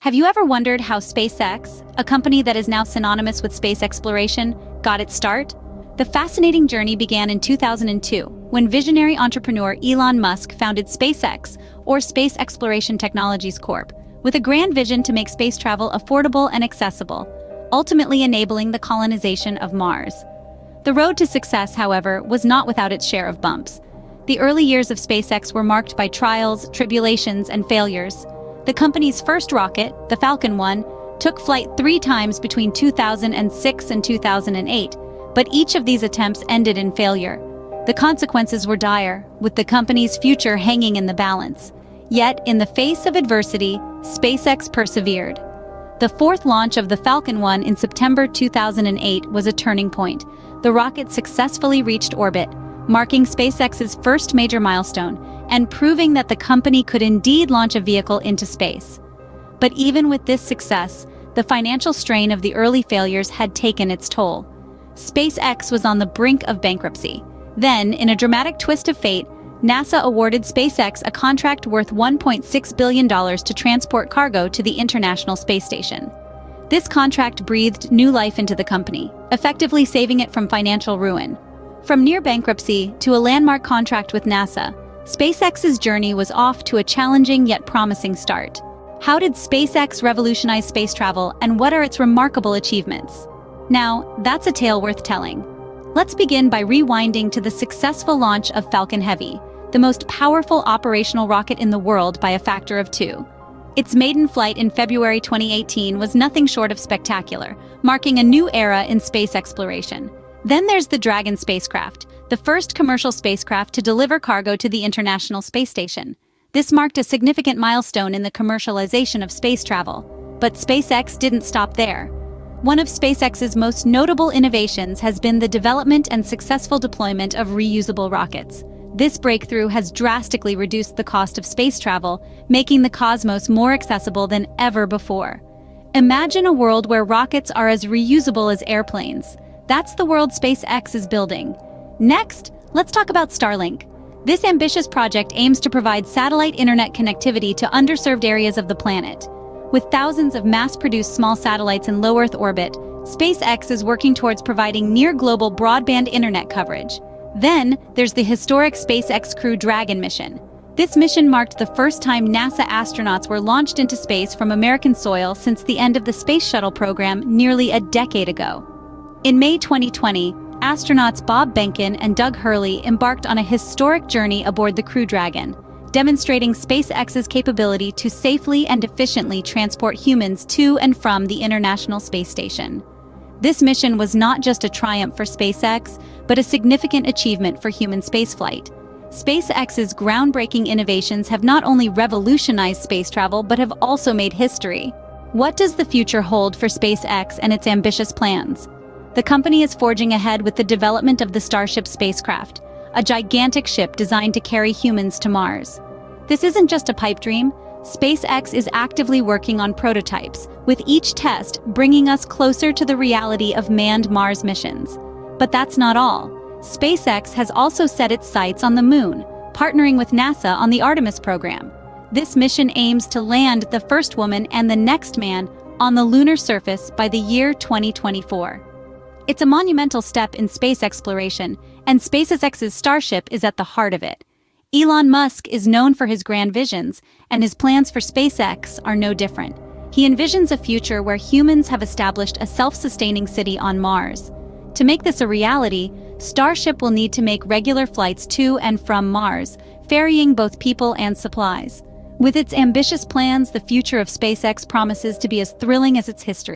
Have you ever wondered how SpaceX, a company that is now synonymous with space exploration, got its start? The fascinating journey began in 2002, when visionary entrepreneur Elon Musk founded SpaceX, or Space Exploration Technologies Corp., with a grand vision to make space travel affordable and accessible, ultimately enabling the colonization of Mars. The road to success, however, was not without its share of bumps. The early years of SpaceX were marked by trials, tribulations, and failures. The company's first rocket, the Falcon 1, took flight 3 times between 2006 and 2008, but each of these attempts ended in failure. The consequences were dire, with the company's future hanging in the balance. Yet, in the face of adversity, SpaceX persevered. The fourth launch of the Falcon 1 in September 2008 was a turning point. The rocket successfully reached orbit, marking SpaceX's first major milestone, and proving that the company could indeed launch a vehicle into space. But even with this success, the financial strain of the early failures had taken its toll. SpaceX was on the brink of bankruptcy. Then, in a dramatic twist of fate, NASA awarded SpaceX a contract worth $1.6 billion to transport cargo to the International Space Station. This contract breathed new life into the company, effectively saving it from financial ruin. From near bankruptcy to a landmark contract with NASA, SpaceX's journey was off to a challenging yet promising start. How did SpaceX revolutionize space travel, and what are its remarkable achievements? Now, that's a tale worth telling. Let's begin by rewinding to the successful launch of Falcon Heavy, the most powerful operational rocket in the world by a factor of 2. Its maiden flight in February 2018 was nothing short of spectacular, marking a new era in space exploration. Then there's the Dragon spacecraft, the first commercial spacecraft to deliver cargo to the International Space Station. This marked a significant milestone in the commercialization of space travel. But SpaceX didn't stop there. One of SpaceX's most notable innovations has been the development and successful deployment of reusable rockets. This breakthrough has drastically reduced the cost of space travel, making the cosmos more accessible than ever before. Imagine a world where rockets are as reusable as airplanes. That's the world SpaceX is building. Next, let's talk about Starlink. This ambitious project aims to provide satellite internet connectivity to underserved areas of the planet. With thousands of mass-produced small satellites in low Earth orbit, SpaceX is working towards providing near-global broadband internet coverage. Then, there's the historic SpaceX Crew Dragon mission. This mission marked the first time NASA astronauts were launched into space from American soil since the end of the Space Shuttle program nearly a decade ago. In May 2020, astronauts Bob Behnken and Doug Hurley embarked on a historic journey aboard the Crew Dragon, demonstrating SpaceX's capability to safely and efficiently transport humans to and from the International Space Station. This mission was not just a triumph for SpaceX, but a significant achievement for human spaceflight. SpaceX's groundbreaking innovations have not only revolutionized space travel, but have also made history. What does the future hold for SpaceX and its ambitious plans? The company is forging ahead with the development of the Starship spacecraft, a gigantic ship designed to carry humans to Mars. This isn't just a pipe dream. SpaceX is actively working on prototypes, with each test bringing us closer to the reality of manned Mars missions. But that's not all. SpaceX has also set its sights on the Moon, partnering with NASA on the Artemis program. This mission aims to land the first woman and the next man on the lunar surface by the year 2024. It's a monumental step in space exploration, and SpaceX's Starship is at the heart of it. Elon Musk is known for his grand visions, and his plans for SpaceX are no different. He envisions a future where humans have established a self-sustaining city on Mars. To make this a reality, Starship will need to make regular flights to and from Mars, ferrying both people and supplies. With its ambitious plans, the future of SpaceX promises to be as thrilling as its history.